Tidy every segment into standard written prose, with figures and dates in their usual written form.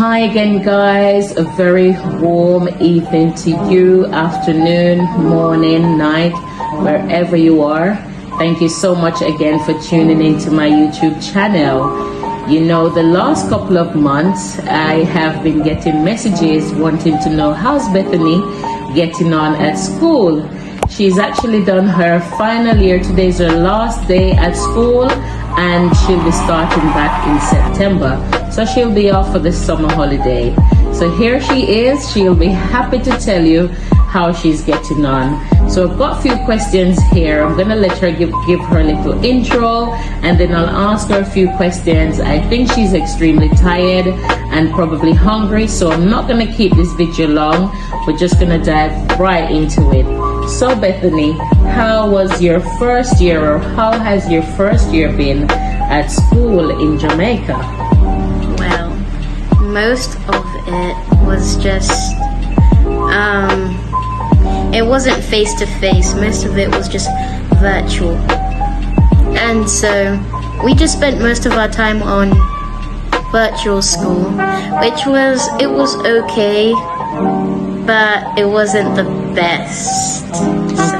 Hi again, guys. A very warm evening to you, afternoon, morning, night, wherever you are. Thank you so much again for tuning into my YouTube channel. You know, the last couple of months I have been getting messages wanting to know how's Bethany getting on at school. She's actually done her final year. Today's her last day at school and she'll be starting back in September. So she'll be off for the summer holiday. So here she is. She'll be happy to tell you how she's getting on. So I've got a few questions here. I'm gonna let her give her a little intro and then I'll ask her a few questions. I think she's extremely tired and probably hungry, so I'm not gonna keep this video long. We're just gonna dive right into it. So Bethany, how was your first year, or how has your first year been at school in Jamaica? Well, most of it was just it wasn't face to face. Most of it was just virtual, and so we just spent most of our time on virtual school, which was okay, but it wasn't the best.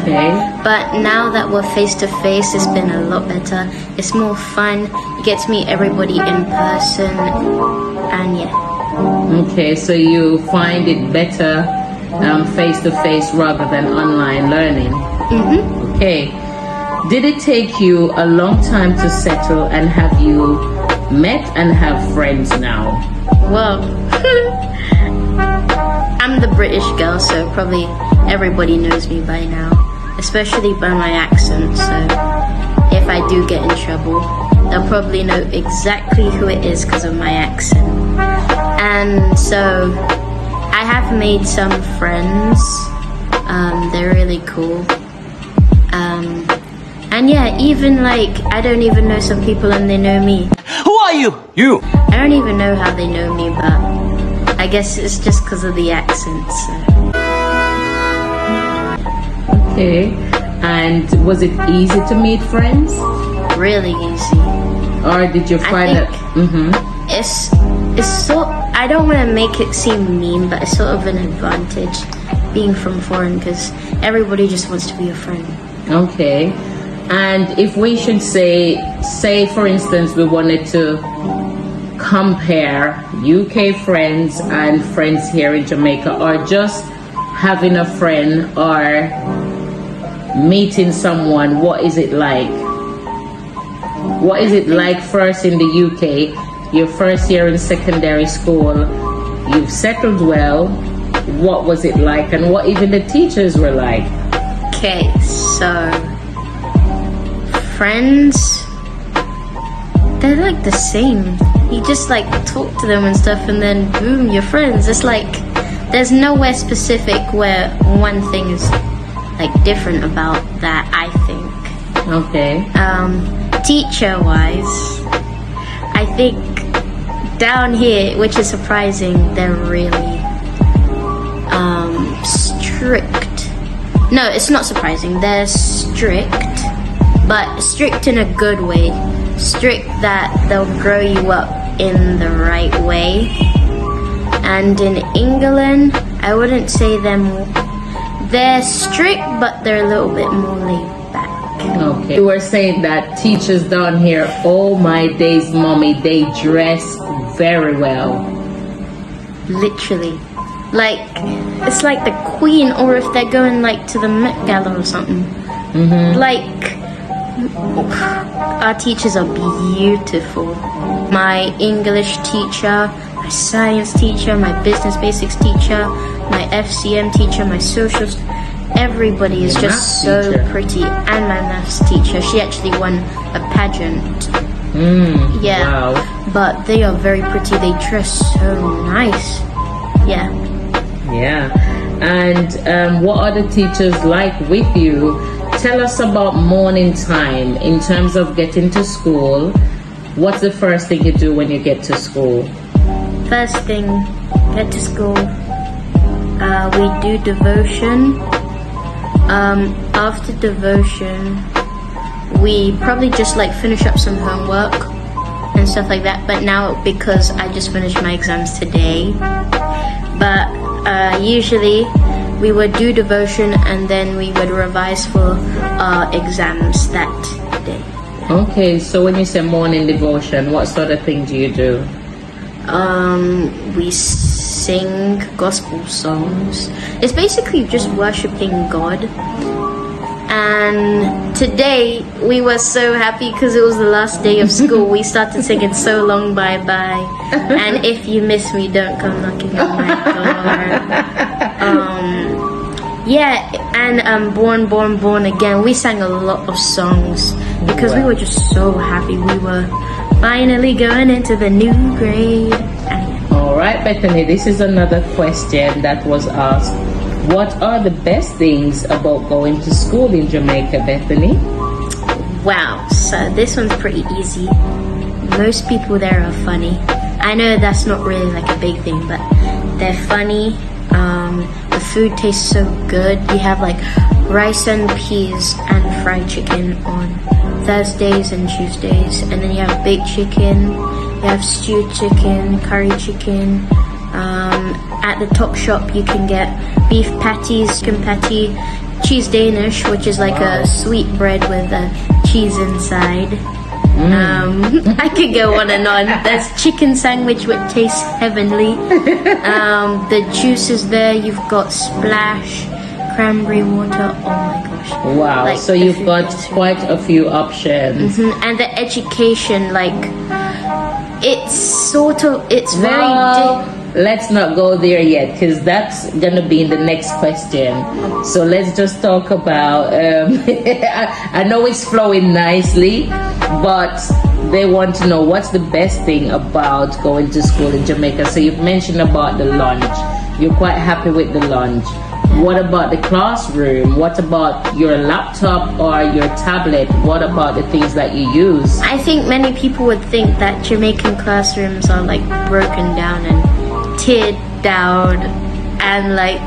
Okay. But now that we're face to face, it's been a lot better. It's more fun. You get to meet everybody in person, and yeah. Okay, so you find it better face to face rather than online learning. Okay. Did it take you a long time to settle, and have you met and have friends now? Well, I'm the British girl, so probably everybody knows me by now, especially by my accent. So if I do get in trouble, they'll probably know exactly who it is because of my accent. And so I have made some friends. They're really cool. And yeah, even like I don't even know some people and they know me. Who are you? You. I don't even know how they know me, but I guess it's just because of the accent. So. Okay. And was it easy to meet friends? Really easy. Or did you find that? It's sort. I don't want to make it seem mean, but it's sort of an advantage being from foreign because everybody just wants to be a friend. Okay. And if we should say for instance, we wanted to compare UK friends and friends here in Jamaica, or just having a friend or meeting someone, what is it like? What is it like first in the UK? Your first year in secondary school, you've settled well. What was it like, and what even the teachers were like? Okay, so friends, they're like the same. You just like talk to them and stuff, and then boom, you're friends. It's like there's nowhere specific where one thing is like different about that, I think. Okay. Teacher wise, I think down here, which is surprising, they're really strict. No, it's not surprising. They're strict, but strict in a good way. Strict that they'll grow you up in the right way. And in England, I wouldn't say they're strict, but they're a little bit more laid back. Okay. You were saying that teachers down here, oh my days, mommy, they dress very well. Literally. Like, it's like the Queen, or if they're going like to the Met Gala or something. Like, our teachers are beautiful. My English teacher, my science teacher, my business basics teacher, my FCM teacher, my social, everybody is just so pretty. And my maths teacher, she actually won a pageant. Yeah. Wow. But they are very pretty. They dress so nice. Yeah. Yeah. And what are the teachers like with you? Tell us about morning time in terms of getting to school. What's the first thing you do when you get to school? First thing, get to school. We do devotion. After devotion, we probably just like finish up some homework and stuff like that. But now, because I just finished my exams today, but usually we would do devotion and then we would revise for our exams that day. Okay, so when you say morning devotion, what sort of thing do you do? We sing gospel songs. It's basically just worshiping God. And today we were so happy because it was the last day of school. We started singing So Long Bye Bye. And if you miss me, don't come knocking on my door. Yeah, and Born, Born, Born Again. We sang a lot of songs because we were just so happy. We were finally going into the new grade. All right, Bethany, this is another question that was asked. What are the best things about going to school in Jamaica, Bethany? Wow, so this one's pretty easy. Most people there are funny. I know that's not really like a big thing, but they're funny. The food tastes so good. You have like rice and peas and fried chicken on Thursdays and Tuesdays, and then you have baked chicken, you have stewed chicken, curry chicken. At the Top Shop you can get beef patties, chicken patty, cheese Danish, which is like a sweet bread with cheese inside. I could go on and on. There's chicken sandwich which tastes heavenly. The juices there, you've got Splash, cranberry water. Oh my gosh! Wow! Like, so you've got quite a few options. And the education, like it's very. Let's not go there yet because that's gonna be in the next question. So let's just talk about. I know it's flowing nicely, but they want to know what's the best thing about going to school in Jamaica. So you've mentioned about the lunch. You're quite happy with the lunch. What about the classroom? What about your laptop or your tablet? What about the things that you use? I think many people would think that Jamaican classrooms are like broken down and teared down, and like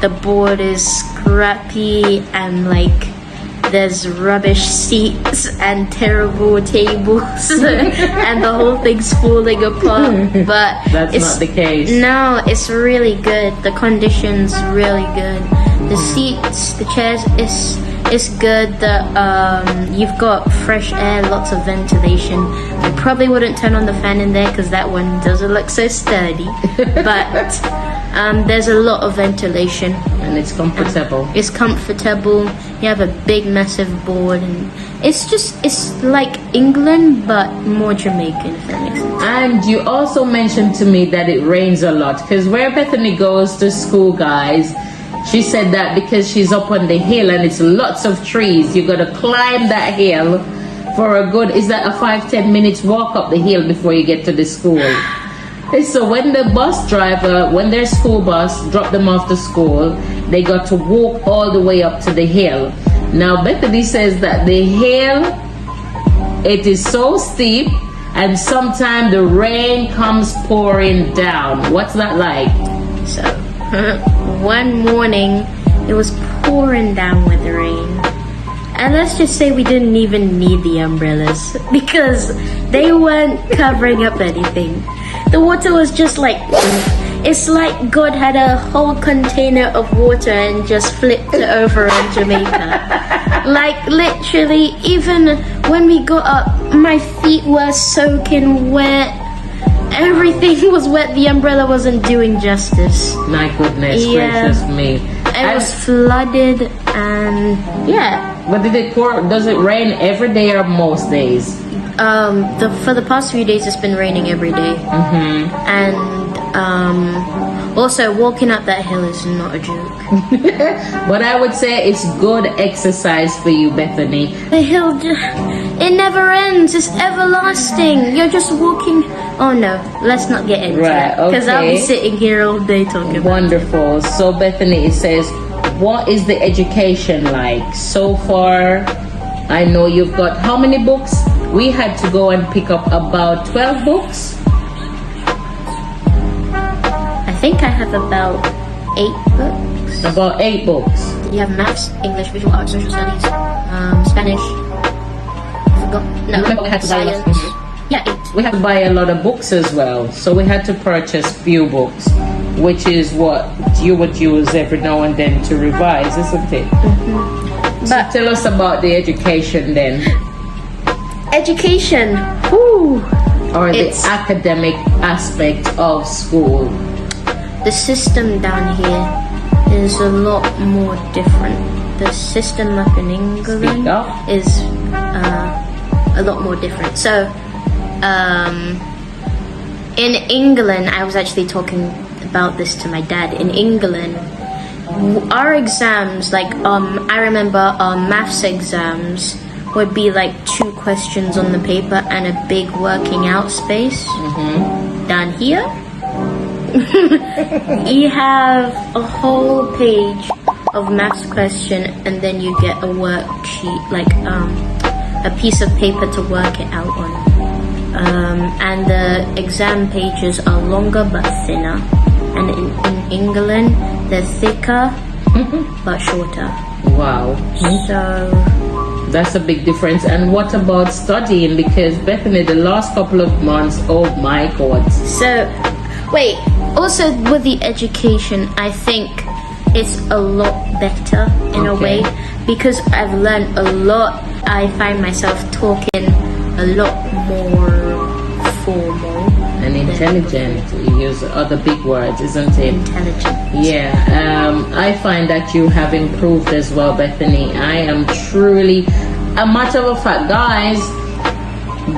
the board is scrappy, and like there's rubbish seats and terrible tables and the whole thing's falling apart. But that's not the case. No, it's really good. The conditions really good. The seats, the chairs, it's good. You've got fresh air, lots of ventilation. I probably wouldn't turn on the fan in there because that one doesn't look so sturdy. But there's a lot of ventilation. And it's comfortable. It's comfortable. You have a big, massive board, and it's like England but more Jamaican, if that makes sense. And you also mentioned to me that it rains a lot because where Bethany goes to school, guys, she said that because she's up on the hill and it's lots of trees, you gotta climb that hill for a good, is that a 5-10 minutes walk up the hill before you get to the school? So when the bus driver, when their school bus dropped them off to school, they got to walk all the way up to the hill. Now Bethany says that the hill, it is so steep and sometimes the rain comes pouring down. What's that like? So one morning it was pouring down with rain, and let's just say we didn't even need the umbrellas because they weren't covering up anything. The water was just like, it's like God had a whole container of water and just flipped it over on Jamaica. Like literally, even when we got up, my feet were soaking wet. Everything was wet. The umbrella wasn't doing justice. My goodness gracious me. It was flooded, and yeah. But did it pour? Does it rain every day or most days? For the past few days, it's been raining every day. And also walking up that hill is not a joke. But I would say it's good exercise for you, Bethany. The hill, it never ends. It's everlasting. You're just walking. Oh no, let's not get into it. Because I'll be sitting here all day talking about it. Wonderful. So Bethany, it says, what is the education like? So far, I know you've got how many books? We had to go and pick up about 12 books. I think I have about 8 books. About 8 books. You have maths, English, visual arts, social studies, Spanish. I forgot. No, Remember we had to buy science. Yeah, 8. we had to buy a lot of books as well. So we had to purchase few books, which is what you would use every now and then to revise, isn't it? So But tell us about the education then, education, whoo, or the It's- academic aspect of school. the system down here is a lot more different. The system up in England Speak up. is a lot more different. So, in England, I was actually talking about this to my dad. In England, our exams, like I remember maths exams would be like 2 questions on the paper and a big working out space. Down here, you have a whole page of maths question, and then you get a worksheet, like a piece of paper to work it out on. And the exam pages are longer but thinner, and in England they're thicker but shorter. Wow. So That's a big difference. And what about studying? Because Bethany, the last couple of months, oh my God. So, wait, also with the education, I think it's a lot better in a Okay. way because I've learned a lot. I find myself talking a lot more formal And intelligent. You use other big words, isn't it? intelligent. Yeah, I find that you have improved as well, Bethany. I am truly, a matter of fact, guys,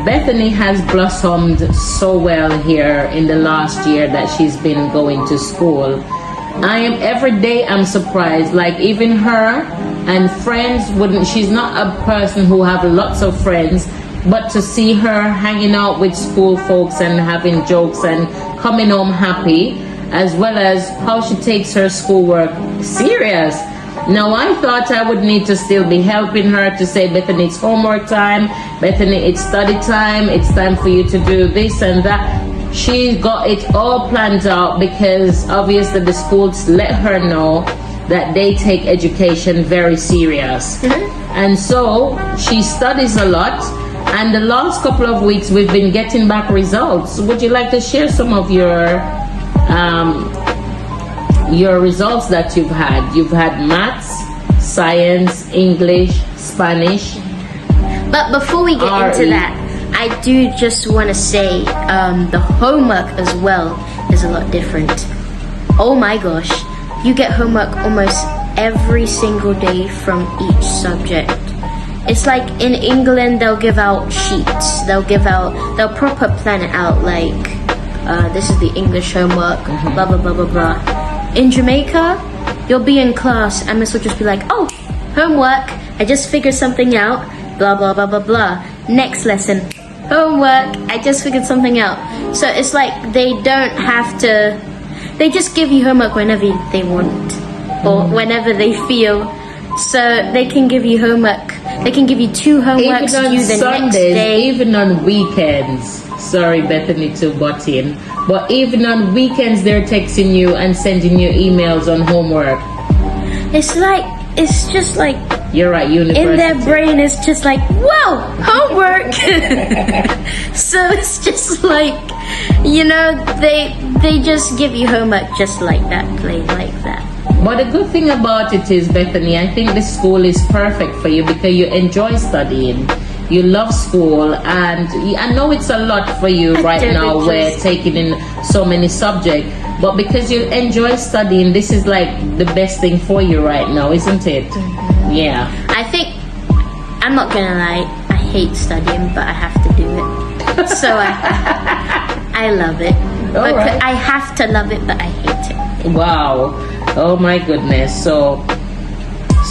Bethany has blossomed so well here in the last year that she's been going to school. Every day I'm surprised, like even her and friends wouldn't, she's not a person who have lots of friends, but to see her hanging out with school folks and having jokes and coming home happy, as well as how she takes her schoolwork serious. Now I thought I would need to still be helping her to say, Bethany, it's homework time, Bethany, it's study time, it's time for you to do this and that. She got it all planned out because obviously the schools let her know that they take education very serious. And so she studies a lot, and the last couple of weeks we've been getting back results. Would you like to share some of your results that you've had? You've had maths, science, English, Spanish. But before we get into RE. that, I do just want to say the homework as well is a lot different. Oh my gosh, you get homework almost every single day from each subject. It's like in England they'll give out sheets, they'll proper plan it out like this is the English homework, blah blah blah blah blah. In Jamaica, you'll be in class and Miss will just be like, oh, homework, I just figured something out, blah blah blah blah blah. Next lesson, homework, I just figured something out. So it's like they don't have to, they just give you homework whenever they want or whenever they feel. So they can give you homework, they can give you 2 homeworks Even on due the Sundays, next day. even on weekends. Sorry, Bethany, to butt in. But even on weekends, they're texting you and sending you emails on homework. It's just like You're right, university. in their brain it's just like, whoa, homework. So it's just like, you know, they just give you homework just like that, plain like that. But the good thing about it is, Bethany, I think this school is perfect for you because you enjoy studying. You love school, and I know it's a lot for you right do, now. because- We're taking in so many subjects, but because you enjoy studying, this is like the best thing for you right now, isn't it? Yeah. I think, I'm not gonna lie, I hate studying, but I have to do it. So I love it. All But right. I have to love it, but I hate it. Wow. Oh my goodness. So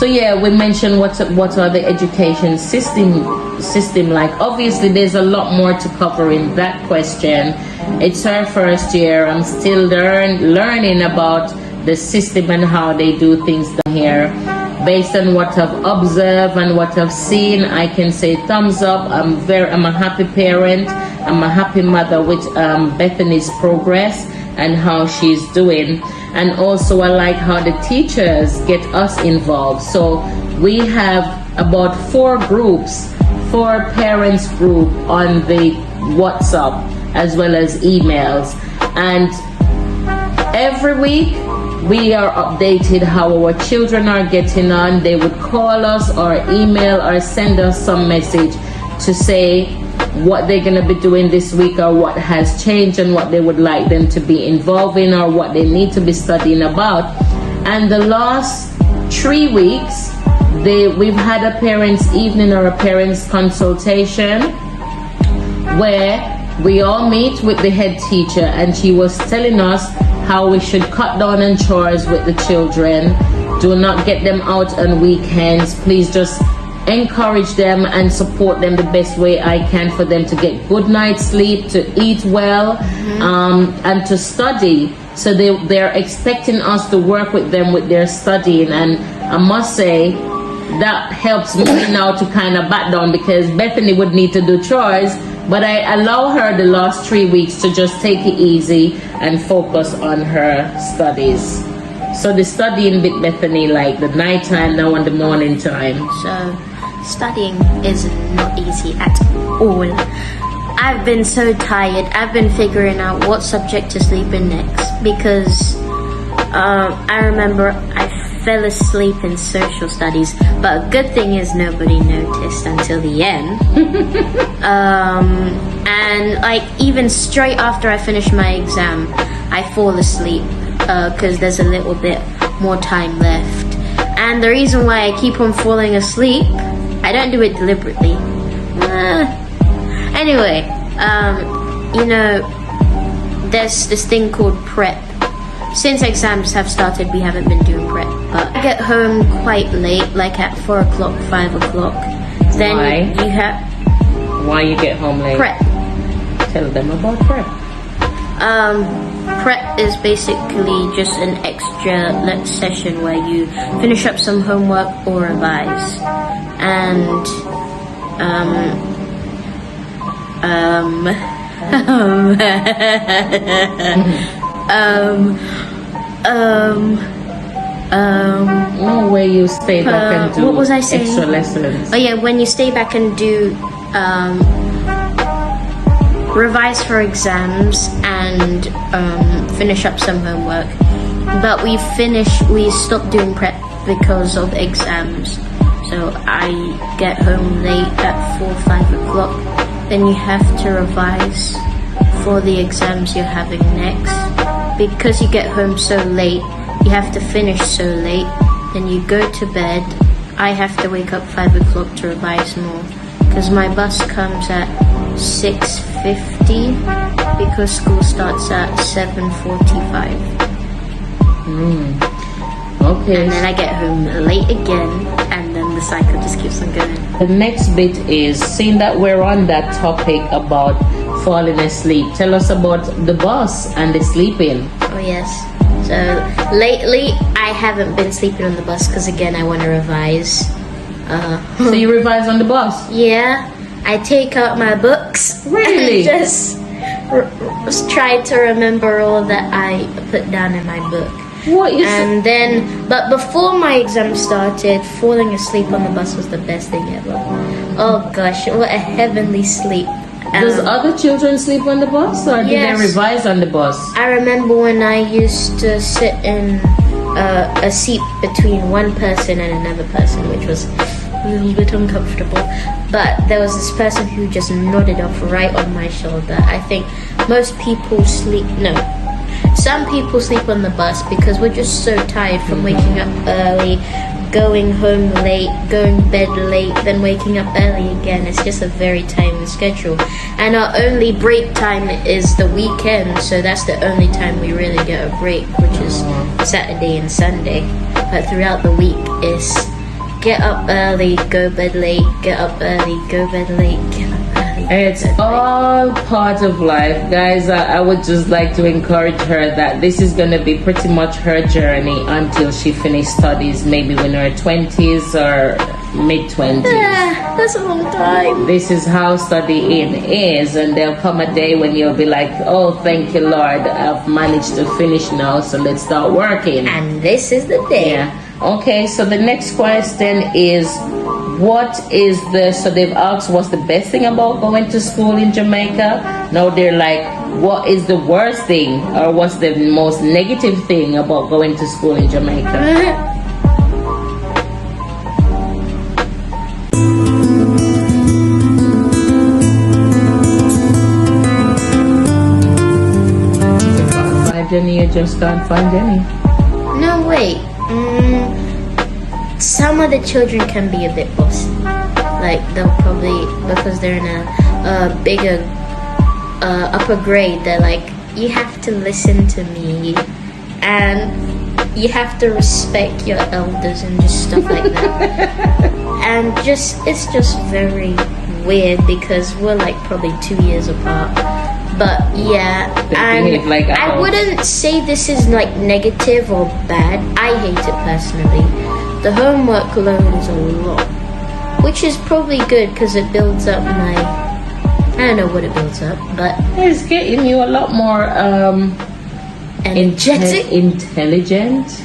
yeah, we mentioned what are the education system like. Obviously there's a lot more to cover in that question. It's her first year. I'm still learning about the system and how they do things down here. Based on what I've observed and what I've seen, I can say thumbs up. I'm a happy parent. I'm a happy mother with Bethany's progress and how she's doing. And also I like how the teachers get us involved. So we have about 4 parents group on the WhatsApp as well as emails. And every week we are updated how our children are getting on. They would call us or email or send us some message to say what they're going to be doing this week or what has changed and what they would like them to be involved in or what they need to be studying about. And the last 3 weeks, we've had a parents' evening or a parents' consultation where we all meet with the head teacher, and she was telling us how we should cut down on chores with the children. Do not get them out on weekends. Please just encourage them and support them the best way I can for them to get good night's sleep, to eat well, and to study. So they're expecting us to work with them with their studying, and I must say that helps me now to kind of back down, because Bethany would need to do chores, but I allow her the last 3 weeks to just take it easy and focus on her studies. So the studying bit, Bethany, like the nighttime now and the morning time. So studying is not easy at all. I've been so tired. I've been figuring out what subject to sleep in next, because I remember I fell asleep in social studies, but a good thing is nobody noticed until the end. And like even straight after I finish my exam, I fall asleep because there's a little bit more time left. And the reason why I keep on falling asleep, I don't do it deliberately. Anyway, you know, there's this thing called prep. Since exams have started, we haven't been doing prep, but I get home quite late, like at 4 o'clock, 5 o'clock. Then Why? you have Why you get home late? prep. Tell them about prep. Prep is basically just an extra session where you finish up some homework or revise. And where you stay back and do what was I saying? extra lessons. Oh yeah, when you stay back and do revise for exams and finish up some homework. But we stopped doing prep because of exams. So I get home late at 4, 5 o'clock. Then you have to revise for the exams you're having next. Because you get home so late, you have to finish so late. Then you go to bed. I have to wake up 5 o'clock to revise more, because my bus comes at 6:50 because school starts at 7:45. Okay. And then I get home late again, and then the cycle just keeps on going. The next bit is, seeing that we're on that topic about falling asleep, tell us about the bus and the sleeping. Oh yes. So lately I haven't been sleeping on the bus because again I want to revise. So you revise on the bus? Yeah, I take out my books. Really? And just try to remember all that I put down in my book. What you say? And then, but before my exam started, falling asleep on the bus was the best thing ever. Oh gosh, what a heavenly sleep. Does other children sleep on the bus, or do they Yes. revise on the bus? I remember when I used to sit in a seat between one person and another person, which was a little bit uncomfortable. But there was this person who just nodded off right on my shoulder. I think most people some people sleep on the bus because we're just so tired from waking up early, going home late, going to bed late, then waking up early again. It's just a very tiring schedule. And our only break time is the weekend, so that's the only time we really get a break, which is Saturday and Sunday. But throughout the week is get up early, go bed late, get up early, go bed late, get up early. It's all part of life, guys. I would just like to encourage her that this is going to be pretty much her journey until she finishes studies, maybe in her 20s or mid-20s. That's a long time. This is how studying is, and there'll come a day when you'll be like, oh, thank you, Lord, I've managed to finish now, so let's start working. And this is the day. Yeah. Okay, so the next question is, what is so they've asked what's the best thing about going to school in Jamaica. Now they're like, what is the worst thing, or what's the most negative thing about going to school in Jamaica? Jenny, you just can't find Jenny. No, wait. Some of the children can be a bit bossy. Like, they'll probably, because they're in a bigger, upper grade, they're like, you have to listen to me, and you have to respect your elders and just stuff like that. And it's just very weird because we're like probably 2 years apart. But yeah, and like I wouldn't say this is like negative or bad. I hate it personally. The homework load is a lot, which is probably good because it builds up my, I don't know what it builds up, but it's getting you a lot more energetic, intelligent.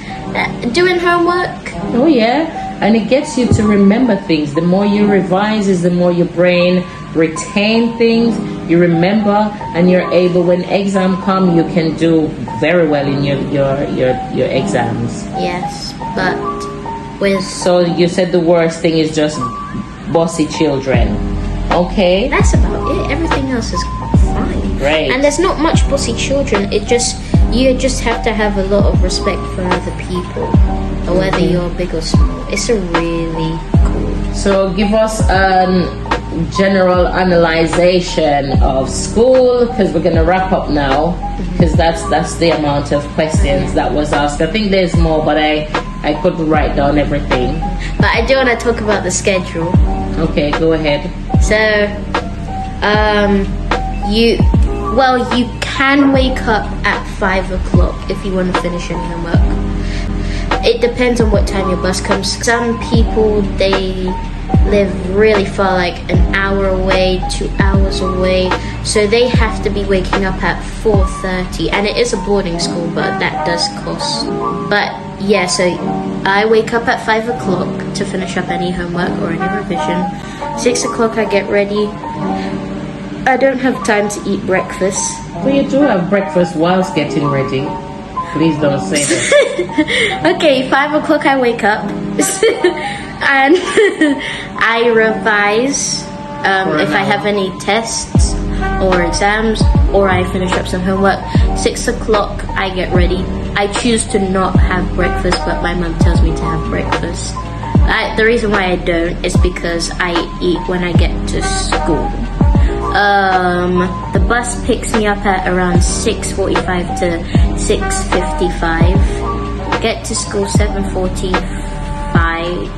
Doing homework. Oh yeah, and it gets you to remember things. The more you revise is the more your brain retain things, you remember, and you're able, when exam come, you can do very well in your exams. Yes, but with, so you said the worst thing is just bossy children. Okay, that's about it. Everything else is fine. Great. And there's not much bossy children. You just have to have a lot of respect for other people, or whether you're big or small. It's a really cool. So give us general analyzation of school, because we're going to wrap up now, because that's the amount of questions that was asked. I think there's more, but I couldn't write down everything. But I do want to talk about the schedule. Okay, go ahead. So you can wake up at 5 o'clock if you want to finish your homework. It depends on what time your bus comes. Some people, they live really far, like an hour away, 2 hours away, so they have to be waking up at 4:30, and it is a boarding school, but that does cost. But yeah, so I wake up at 5 o'clock to finish up any homework or any revision. 6 o'clock I get ready. I don't have time to eat breakfast. Well, you do have breakfast whilst getting ready. Please don't say that. Okay, 5 o'clock I wake up and I revise if I have any tests or exams, or I finish up some homework. 6 o'clock I get ready. I choose to not have breakfast, but my mum tells me to have breakfast. The reason why I don't is because I eat when I get to school. The bus picks me up at around 6:45 to 6:55. Get to school 7:45.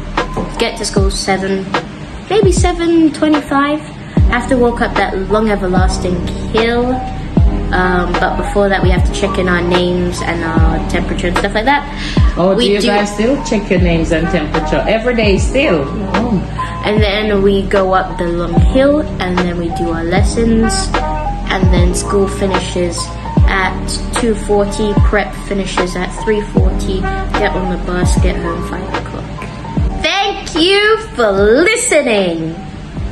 Get to school 7:25. Have to walk up that long everlasting hill. But before that, we have to check in our names and our temperature and stuff like that. Oh, do you guys still check your names and temperature every day still? Oh. And then we go up the long hill, and then we do our lessons, and then school finishes at 2:40, prep finishes at 3:40, get on the bus, get home 5 o'clock. Thank you for listening,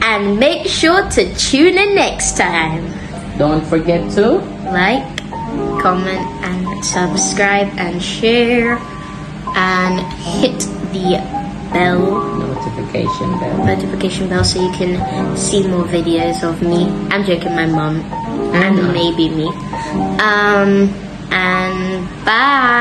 and make sure to tune in next time. Don't forget to like, comment, and subscribe, and share, and hit the notification bell so you can see more videos of me. I'm joking, my mum, and maybe me. And bye.